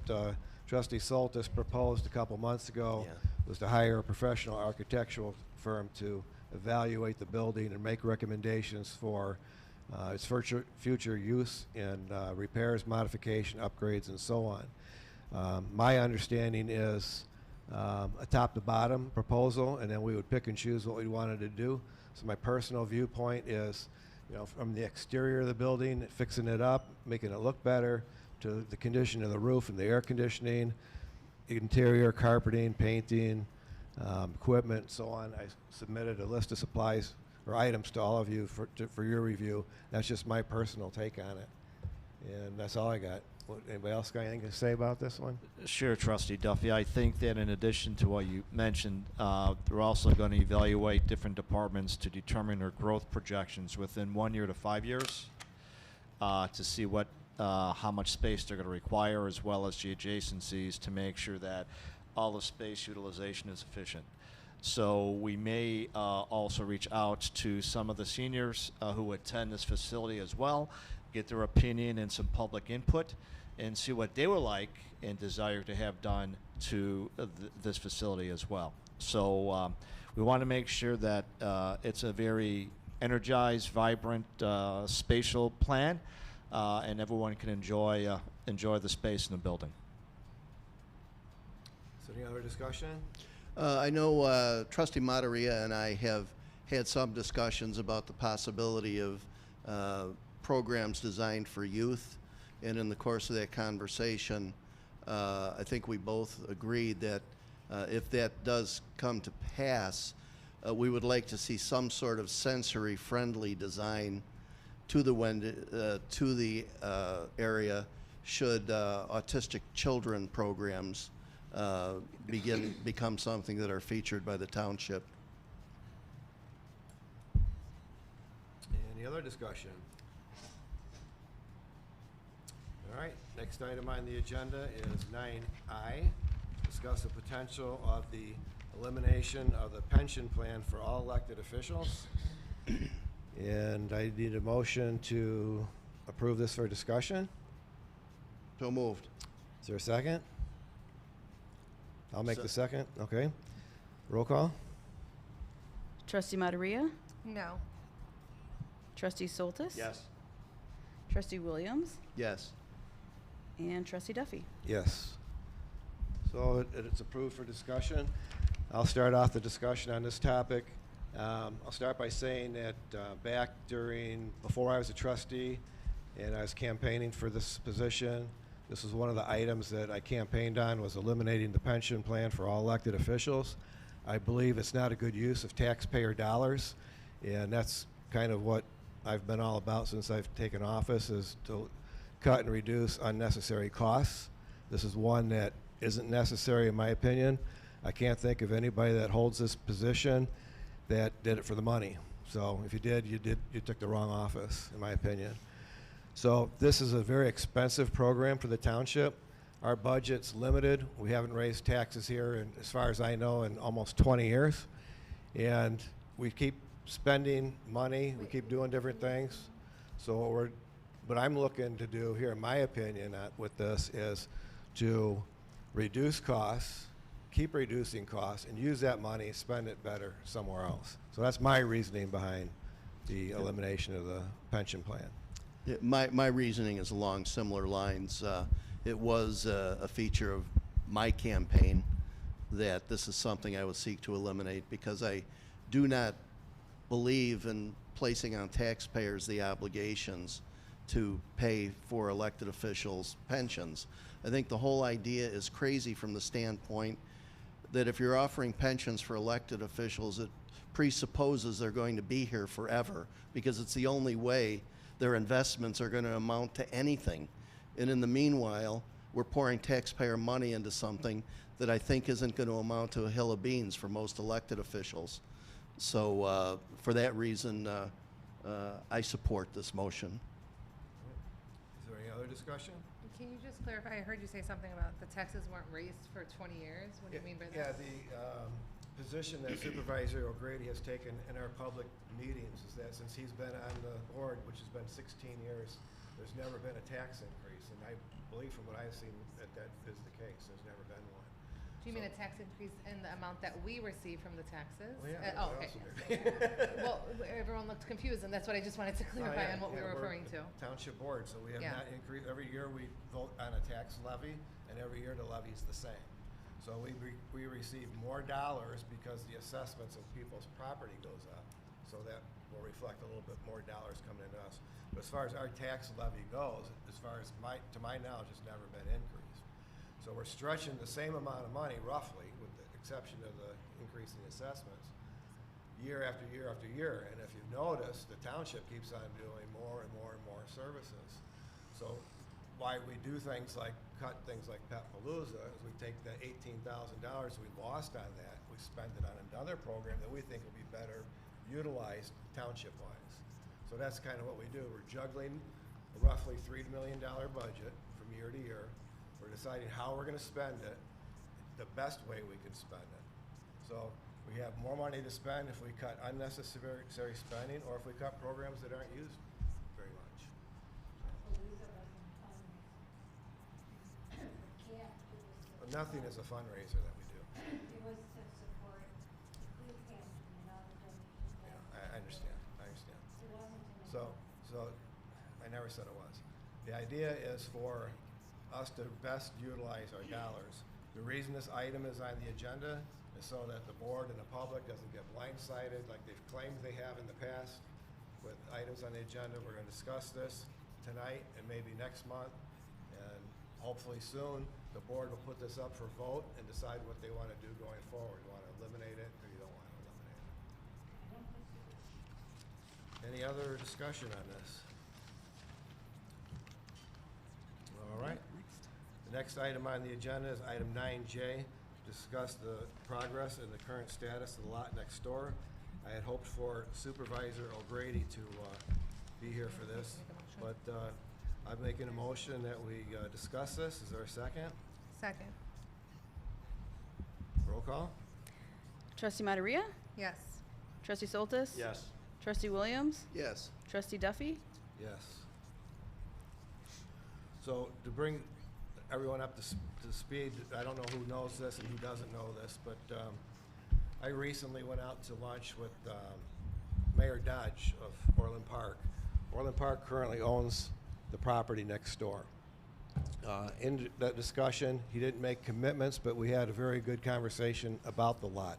Trustee Soltis proposed a couple months ago was to hire a professional architectural firm to evaluate the building and make recommendations for its future use in repairs, modification, upgrades, and so on. My understanding is a top-to-bottom proposal, and then we would pick and choose what we wanted to do. So my personal viewpoint is, you know, from the exterior of the building, fixing it up, making it look better, to the condition of the roof and the air conditioning, interior carpeting, painting, equipment, and so on. I submitted a list of supplies or items to all of you for your review. That's just my personal take on it, and that's all I got. Anybody else got anything to say about this one? Sure, Trustee Duffy. I think that in addition to what you mentioned, they're also going to evaluate different departments to determine their growth projections within 1 year to 5 years to see what how much space they're going to require, as well as the adjacencies, to make sure that all the space utilization is efficient. So we may also reach out to some of the seniors who attend this facility as well, get their opinion and some public input, and see what they would like and desire to have done to this facility as well. So we want to make sure that it's a very energized, vibrant, spatial plan, and everyone can enjoy the space in the building. So any other discussion? I know Trustee Materia and I have had some discussions about the possibility of programs designed for youth, and in the course of that conversation, I think we both agreed that if that does come to pass, we would like to see some sort of sensory-friendly design to the area should autistic children programs become something that are featured by the township. Any other discussion? All right, next item on the agenda is 9I. Discuss the potential of the elimination of the pension plan for all elected officials. And I need a motion to approve this for discussion. So moved. Is there a second? I'll make the second, okay. Roll call? Trustee Materia, No. Trustee Soltis? Yes. Trustee Williams? Yes. And Trustee Duffy. Yes. So it's approved for discussion. I'll start off the discussion on this topic. I'll start by saying that back before I was a trustee and I was campaigning for this position, this was one of the items that I campaigned on, was eliminating the pension plan for all elected officials. I believe it's not a good use of taxpayer dollars, and that's kind of what I've been all about since I've taken office, is to cut and reduce unnecessary costs. This is one that isn't necessary in my opinion. I can't think of anybody that holds this position that did it for the money. So if you did, you took the wrong office, in my opinion. So this is a very expensive program for the township. Our budget's limited. We haven't raised taxes here, in, as far as I know, in almost 20 years. And we keep spending money, we keep doing different things. So what I'm looking to do here, in my opinion, with this, is to reduce costs, keep reducing costs, and use that money, spend it better somewhere else. So that's my reasoning behind the elimination of the pension plan. Yeah, my reasoning is along similar lines. It was a feature of my campaign that this is something I would seek to eliminate, because I do not believe in placing on taxpayers the obligations to pay for elected officials' pensions. I think the whole idea is crazy from the standpoint that if you're offering pensions for elected officials, it presupposes they're going to be here forever, because it's the only way their investments are going to amount to anything. And in the meanwhile, we're pouring taxpayer money into something that I think isn't going to amount to a hill of beans for most elected officials. So for that reason, I support this motion. Is there any other discussion? Can you just clarify, I heard you say something about the taxes weren't raised for 20 years. What do you mean by that? Yeah, the position that Supervisor O'Grady has taken in our public meetings is that since he's been on the board, which has been 16 years, there's never been a tax increase. And I believe from what I've seen that is the case. There's never been one. Do you mean a tax increase in the amount that we receive from the taxes? Well, yeah, Oh, what okay. else would there be? Well, everyone looked confused, and that's what I just wanted to clarify on what we were we're referring to. a Township board, so we have Yeah. not increased. Every year we vote on a tax levy, and every year the levy's the same. So we receive more dollars because the assessments of people's property goes up. So that will reflect a little bit more dollars coming into us. But as far as our tax levy goes, as far as to my knowledge, it's never been increased. So we're stretching the same amount of money, roughly, with the exception of the increasing assessments, year after year after year. And if you've noticed, the township keeps on doing more and more and more services. So why we do things like cut things like Pet Palooza is we take the $18,000 we lost on that, we spend it on another program that we think will be better utilized township-wise. So that's kind of what we do. We're juggling a roughly $3 million budget from year to year. We're deciding how we're going to spend it, the best way we can spend it. So we have more money to spend if we cut unnecessary spending, or if we cut programs that aren't used very much. Nothing is a fundraiser that we do. It was to support food pantry and all the donations. Yeah, I understand. It wasn't to make. So I never said it was. The idea is for us to best utilize our dollars. The reason this item is on the agenda is so that the board and the public doesn't get blindsided like they've claimed they have in the past with items on the agenda. We're going to discuss this tonight and maybe next month, and hopefully soon the board will put this up for vote and decide what they want to do going forward. You want to eliminate it or you don't want to eliminate it. Any other discussion on this? All right. The next item on the agenda is item 9J, discuss the progress and the current status of the lot next door. I had hoped for Supervisor O'Grady to be here for this, but I'm making a motion that we discuss this. Is there a second? Second. Roll call? Trustee Materia, Yes. Trustee Soltis? Yes. Trustee Williams? Yes. Trustee Duffy? Yes. So to bring everyone up to speed. I don't know who knows this and who doesn't know this, but I recently went out to lunch with Mayor Dodge of Orland Park. Orland Park currently owns the property next door. In that discussion, he didn't make commitments, but we had a very good conversation about the lot.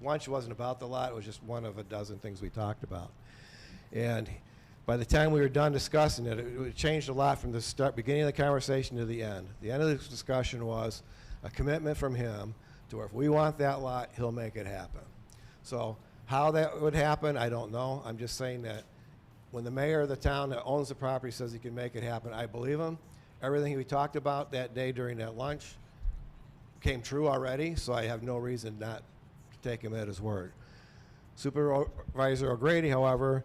Lunch wasn't about the lot, it was just one of a dozen things we talked about. And by the time we were done discussing it, it changed a lot from the beginning of the conversation to the end. The end of this discussion was a commitment from him to where if we want that lot, he'll make it happen. So how that would happen, I don't know. I'm just saying that when the mayor of the town that owns the property says he can make it happen, I believe him. Everything we talked about that day during that lunch came true already, so I have no reason not to take him at his word. Supervisor O'Grady, however,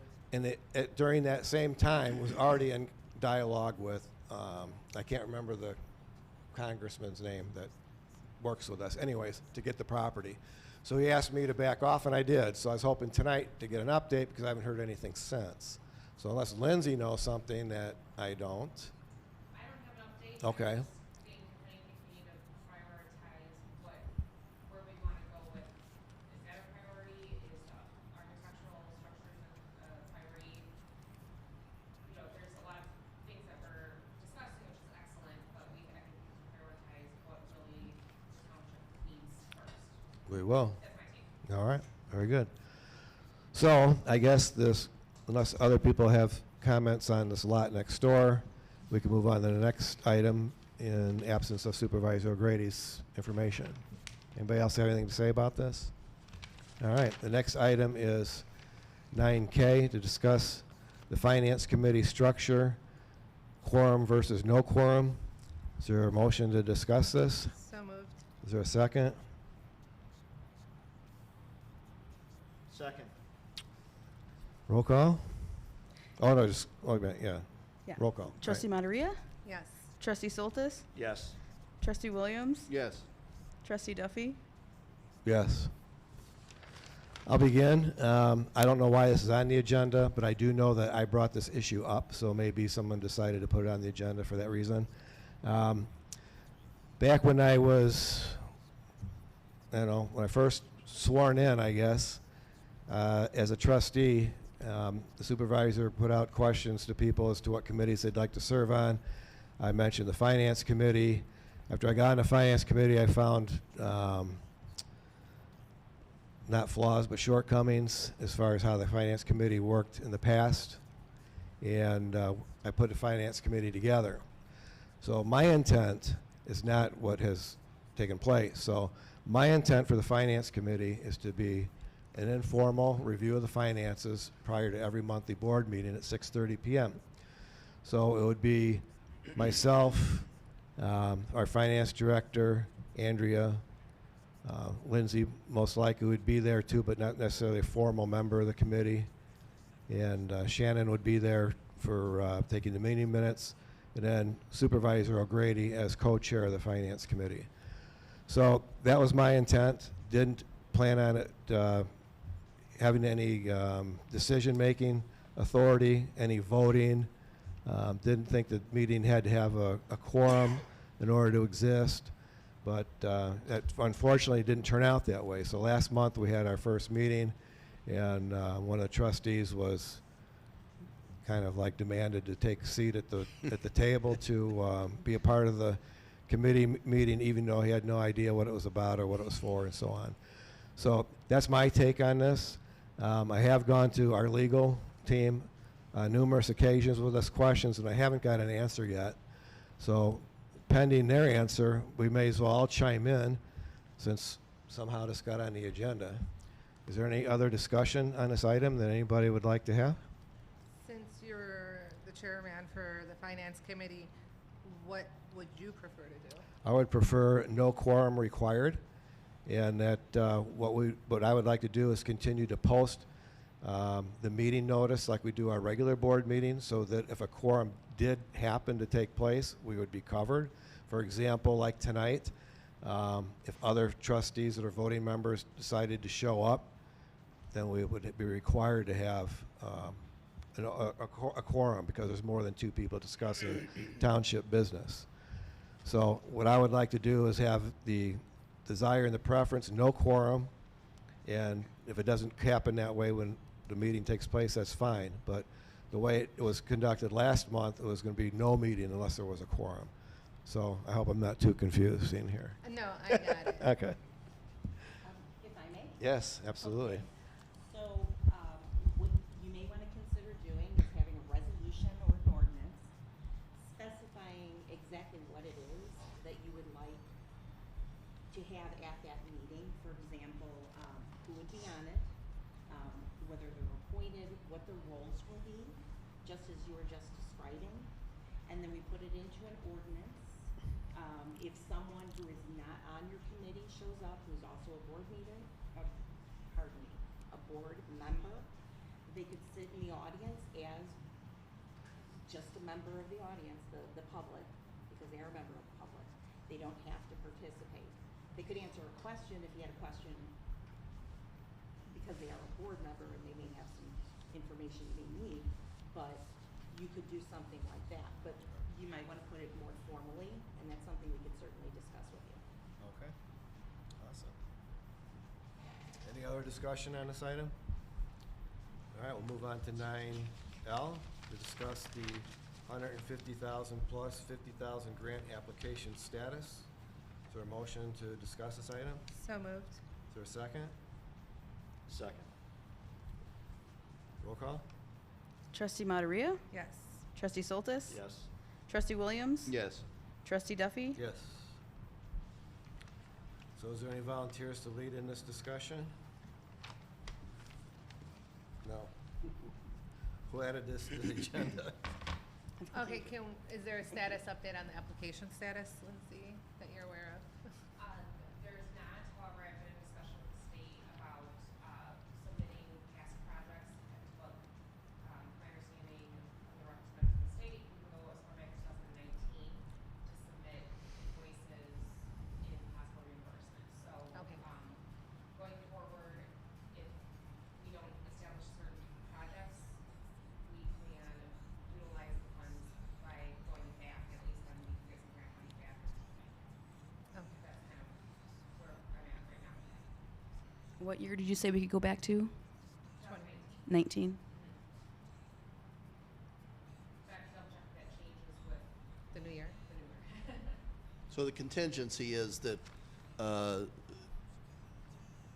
during that same time was already in dialogue with, I can't remember the congressman's name that works with us, anyways, to get the property. So he asked me to back off, and I did. So I was hoping tonight to get an update because I haven't heard anything since. So unless Lindsay knows something that I don't. I don't have an update. Okay. I'm just being, I think we need to prioritize where we want to go with. Is that a priority? Is architectural structures a priority? You know, there's a lot of things that we're discussing, which is excellent, but I think we can prioritize what really the township needs first. We will. That's my take. All right, very good. So I guess this, unless other people have comments on this lot next door, we can move on to the next item in absence of Supervisor O'Grady's information. Anybody else have anything to say about this? All right, the next item is 9K, to discuss the Finance Committee structure, quorum versus no quorum. Is there a motion to discuss this? So moved. Is there a second? Second. Roll call? Oh, no, just, wait a minute, yeah. Yeah. Roll call. Trustee Right. Materia? Yes. Trustee Soltis? Yes. Trustee Williams? Yes. Trustee Duffy? Yes. I'll begin. I don't know why this is on the agenda, but I do know that I brought this issue up, so maybe someone decided to put it on the agenda for that reason. Back when I was, I don't know, when I first sworn in, I guess, as a trustee, the supervisor put out questions to people as to what committees they'd like to serve on. I mentioned the Finance Committee. After I got on the Finance Committee, I found not flaws, but shortcomings as far as how the Finance Committee worked in the past. And I put the Finance Committee together. So my intent is not what has taken place. So my intent for the Finance Committee is to be an informal review of the finances prior to every monthly board meeting at 6:30 p.m. So it would be myself, our finance director, Andrea, Lindsay most likely would be there too, but not necessarily a formal member of the committee. And Shannon would be there for taking the meeting minutes. And then Supervisor O'Grady as co-chair of the Finance Committee. So that was my intent. Didn't plan on it having any decision-making authority, any voting. Didn't think the meeting had to have a quorum in order to exist. But that unfortunately didn't turn out that way. So last month we had our first meeting, and one of the trustees was kind of like demanded to take a seat at the table to be a part of the committee meeting, even though he had no idea what it was about or what it was for and so on. So that's my take on this. I have gone to our legal team numerous occasions with us questions, and I haven't got an answer yet. So pending their answer, we may as well all chime in since somehow this got on the agenda. Is there any other discussion on this item that anybody would like to have? Since you're the chairman for the Finance Committee, what would you prefer to do? I would prefer no quorum required, and that what I would like to do is continue to post the meeting notice like we do our regular board meetings, so that if a quorum did happen to take place, we would be covered. For example, like tonight, if other trustees that are voting members decided to show up, then we would be required to have a quorum because there's more than two people discussing township business. So what I would like to do is have the desire and the preference, no quorum, and if it doesn't happen that way when the meeting takes place, that's fine. But the way it was conducted last month, it was going to be no meeting unless there was a quorum. So I hope I'm not too confused in here. No, I got it. Okay. If I may? Yes, absolutely. Okay. So, what you may want to consider doing is having a resolution or an ordinance specifying exactly what it is that you would like to have at that meeting. For example, who would be on it, whether they're appointed, what their roles will be, just as you were just describing. And then we put it into an ordinance. If someone who is not on your committee shows up, who's also a board meeting, a board member, they could sit in the audience as just a member of the audience, the public, because they are a member of the public. They don't have to participate. They could answer a question if you had a question, because they are a board member and they may have some information you may need, but you could do something like that. But you might want to put it more formally, and that's something we could certainly discuss with you. Okay. Awesome. Any other discussion on this item? All right, we'll move on to 9L to discuss the $150,000 plus $50,000 grant application status. Is there a motion to discuss this item? So moved. Is there a second? Second. Roll call? Trustee Materia? Yes. Trustee Soltis? Yes. Trustee Williams? Yes. Trustee Duffy? Yes. So is there any volunteers to lead in this discussion? No. Who added this to the agenda? Okay, is there a status update on the application status, Lindsay, that you're aware of? There's not, however, I've been in discussion with the state about submitting past projects. Well, my understanding from the representative from the state, we can go as far back as 2019 to submit invoices in possible reimbursement. So, Okay. Going forward, if we don't establish certain projects, we can utilize the funds by going back, at least when we can get some grant money back. Okay. That's kind of where I'm at right now. What year did you say we could go back to? 2019. 19? So I have to double check if that changes with The new year? the new year. So the contingency is that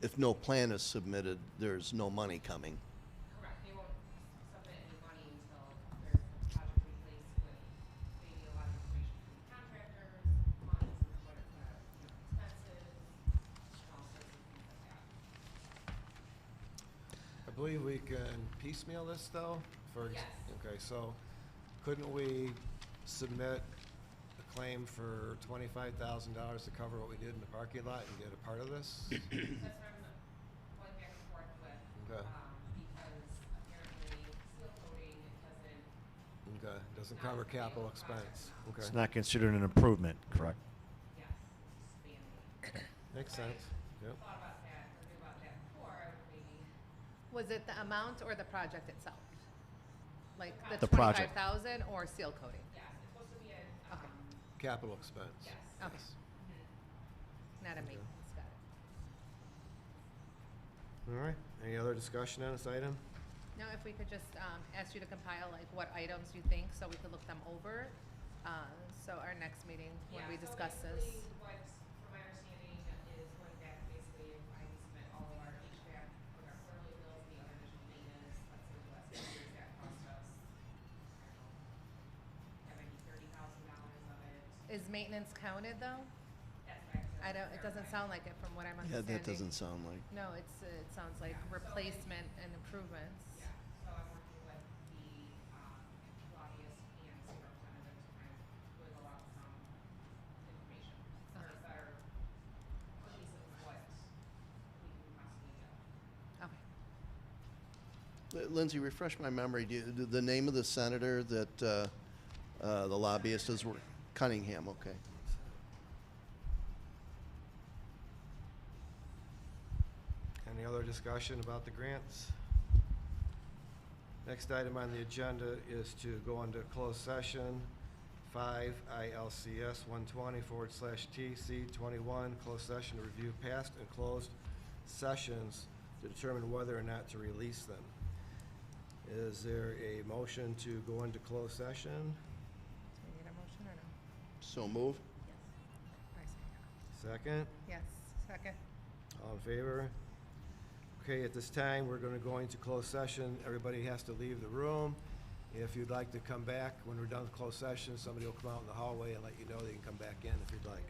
if no plan is submitted, there's no money coming. Correct, they won't submit any money until there's a project in place with maybe a lot of information from the contractors, funds, and what it's expenses, and all sorts of things like that. I believe we can piecemeal this, though? Yes. Okay, so couldn't we submit a claim for $25,000 to cover what we did in the parking lot and get a part of this? That's what I'm going back and forth with, Okay. Because apparently seal coating doesn't, Okay, doesn't cover capital expense. Okay, It's not considered an improvement, correct? yes, expanding. makes sense. Yep. Thought about that, or knew about that before, I would maybe. Was it the amount or the project itself? Like The project. 25,000 or seal coating? Yes, it's supposed to be a, Okay. Capital expense. yes. Okay. Not a Okay. maintenance, got it. All right, any other discussion on this item? Now, if we could just ask you to compile like what items you think, so we could look them over. So our next meeting, when we discuss So this. basically, what, from my understanding, is going back, basically, if I submit all of our HVAC, with our quarterly bills, the other additional maintenance, let's say the last 2 years, that cost us, I don't know, maybe $30,000 of it. Is maintenance counted though? That's what I have to I don't, it doesn't verify. sound like it from what I'm Yeah, understanding. that doesn't sound like. No, it sounds like Yeah, so replacement and improvements. Yeah, so I'm working with the lobbyist and state representative to kind of wiggle out some information, or Okay. better piece of what we can possibly do. Okay. Lindsay, refresh my memory. The name of the senator that the lobbyist is Cunningham, okay. Any other discussion about the grants? Next item on the agenda is to go into closed session 5 ILCS 120/T/C21, closed session to review past and closed sessions to determine whether or not to release them. Is there a motion to go into closed session? Do we need a motion or no? So move. I say Second? yes. Second. All in favor? Okay, at this time, we're going to go into closed session. Everybody has to leave the room. If you'd like to come back when we're done with closed session, somebody will come out in the hallway and let you know that you can come back in if you'd like.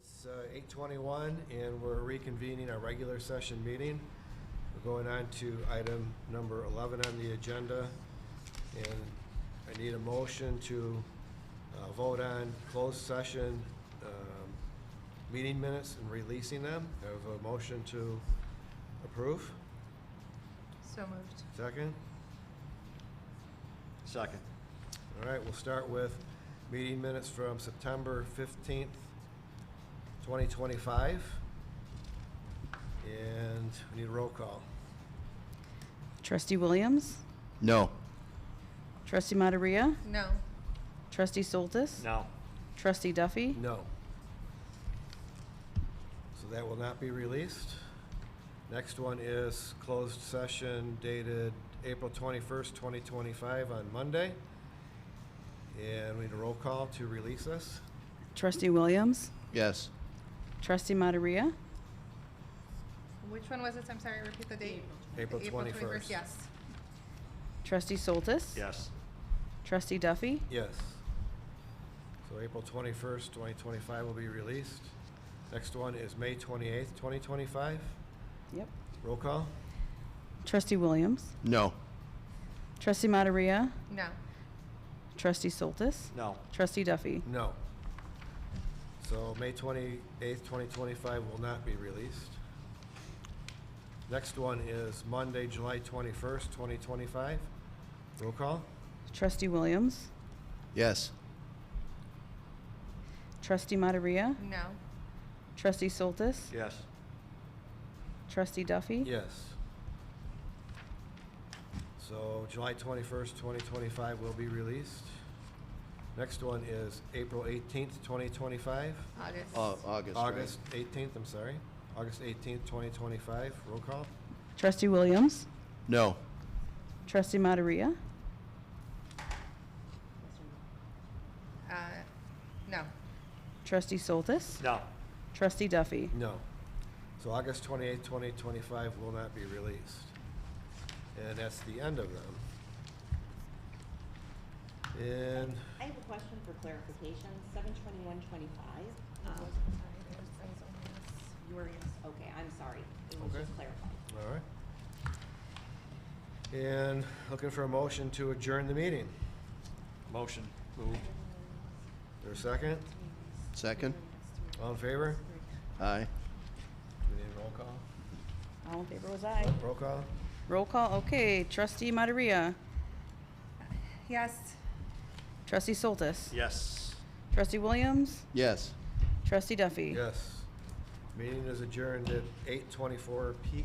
It's 8:21, and we're reconvening our regular session meeting. We're going on to item number 11 on the agenda, and I need a motion to vote on closed session meeting minutes and releasing them. I have a motion to approve. So moved. Second? Second. All right, we'll start with meeting minutes from September 15th, 2025. And we need a roll call. Trustee Williams? No. Trustee Mataria? No. Trustee Soltis? No. Trustee Duffy? No. So that will not be released. Next one is closed session dated April 21st, 2025 on Monday. And we need a roll call to release this. Trustee Williams? Yes. Trustee Mataria? Which one was this? I'm sorry, repeat the date. April 21st. Yes. Trustee Soltis? Yes. Trustee Duffy? Yes. So April 21st, 2025 will be released. Next one is May 28th, 2025. Yep. Roll call. Trustee Williams? No. Trustee Mataria? No. Trustee Soltis? No. Trustee Duffy? No. So May 28th, 2025 will not be released. Next one is Monday, July 21st, 2025. Roll call. Trustee Williams? Yes. Trustee Mataria? No. Trustee Soltis? Yes. Trustee Duffy? Yes. So July 21st, 2025 will be released. Next one is April 18th, 2025. August. August 18th, I'm sorry. August 18th, 2025. Roll call. Trustee Williams? No. Trustee Mataria? No. Trustee Soltis? No. Trustee Duffy? No. So August 28th, 2025 will not be released. And that's the end of them. And I have a question for clarification, 7/21/25. Yours, okay, I'm sorry. It was Okay. just clarified. all right. And looking for a motion to adjourn the meeting. Motion. Move. Is there a second? Second? All in favor? Aye. We need a roll call? All in favor was aye. Roll call? Roll call, okay. Trustee Mataria? Yes. Trustee Soltis? Yes. Trustee Williams? Yes. Trustee Duffy? Yes. Meeting is adjourned at 8:24 PM.